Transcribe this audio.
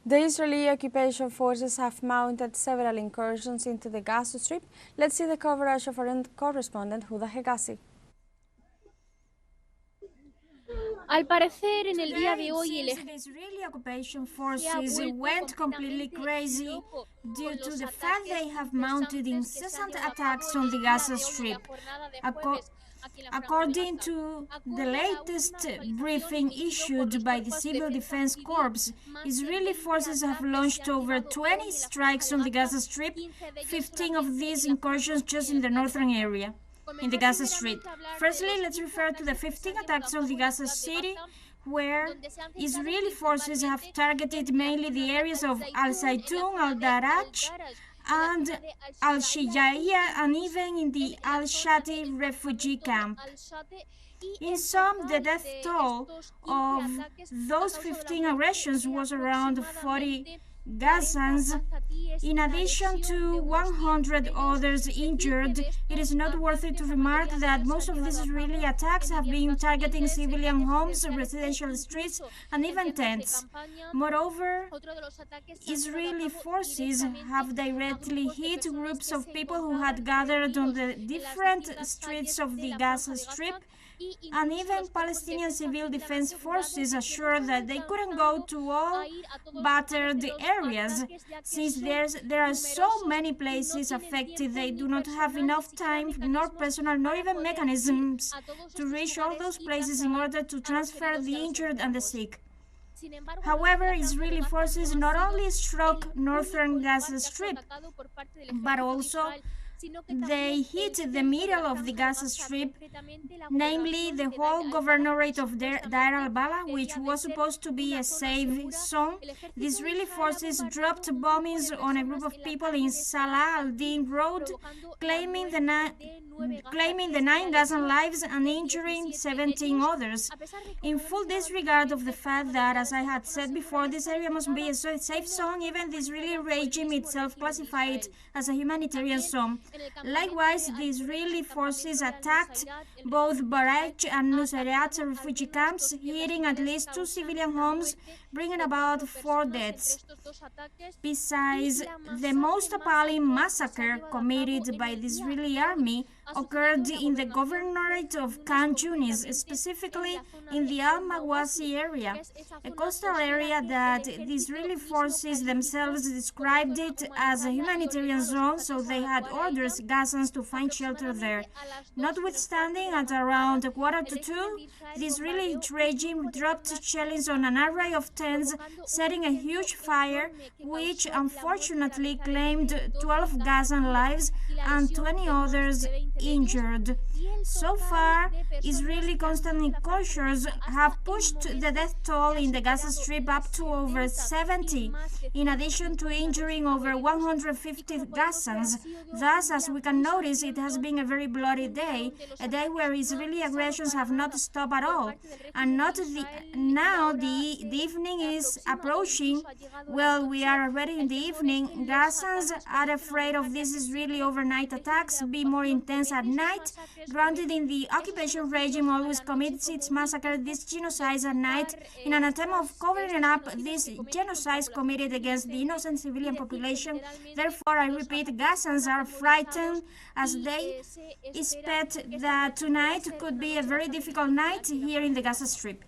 The Israeli occupation forces have mounted several incursions into the Gaza Strip. Let's see the coverage of our correspondent Huda Hegazi. Al parecer, en el día de hoy, the Israeli occupation forces went completely crazy due to the fact they have mounted incessant attacks on the Gaza Strip. According to the latest briefing issued by the Civil Defense Corps, Israeli forces have launched over 20 strikes on the Gaza Strip, 15 of these incursions just in the northern area. In the Gaza Strip. Firstly, let's refer to the 15 attacks on the Gaza City, where Israeli forces have targeted mainly the areas of Al-Zaytun, Al-Daraj, and Al-Shijaiya, and even in the Al-Shati refugee camp. In sum, the death toll of those 15 aggressions was around 40 Gazans. In addition to 100 others injured, it is noteworthy to remark that most of these Israeli attacks have been targeting civilian homes, residential streets, and even tents. Moreover, Israeli forces have directly hit groups of people who had gathered on the different streets of the Gaza Strip, and even Palestinian civil defense forces assured that they couldn't go to all battered areas. Since there are so many places affected, they do not have enough time, nor personnel, nor even mechanisms to reach all those places in order to transfer the injured and the sick. However, Israeli forces not only struck northern Gaza Strip, but also they hit the middle of the Gaza Strip, namely the whole governorate of Deir al-Balah, which was supposed to be a safe zone. The Israeli forces dropped bombings on a group of people in Salah al-Din Road, claiming the 9 Gazan lives and injuring 17 others, in full disregard of the fact that, as I had said before, this area must be a safe zone. Even the Israeli regime itself classified it as a humanitarian zone. Likewise, the Israeli forces attacked both Baraj and Nusayrat refugee camps, hitting at least 2 civilian homes, bringing about 4 deaths. Besides, the most appalling massacre committed by the Israeli army occurred in the governorate of Khan Yunis, specifically in the Al-Mawasi area, a coastal area that the Israeli forces themselves described it as a humanitarian zone, so they had ordered Gazans to find shelter there. Notwithstanding, at around 1:45, the Israeli regime dropped shellings on an array of tents, setting a huge fire, which unfortunately claimed 12 Gazan lives and 20 others injured. So far, Israeli constant incursions have pushed the death toll in the Gaza Strip up to over 70, in addition to injuring over 150 Gazans. Thus, as we can notice, it has been a very bloody day, a day where Israeli aggressions have not stopped at all. And now the evening is approaching. Well, we are already in the evening. Gazans are afraid of these Israeli overnight attacks be more intense at night. Granted, in the occupation regime always commits its massacre, these genocides at night, in an attempt of covering up these genocides committed against the innocent civilian population. Therefore, I repeat, Gazans are frightened as they expect that tonight could be a very difficult night here in the Gaza Strip.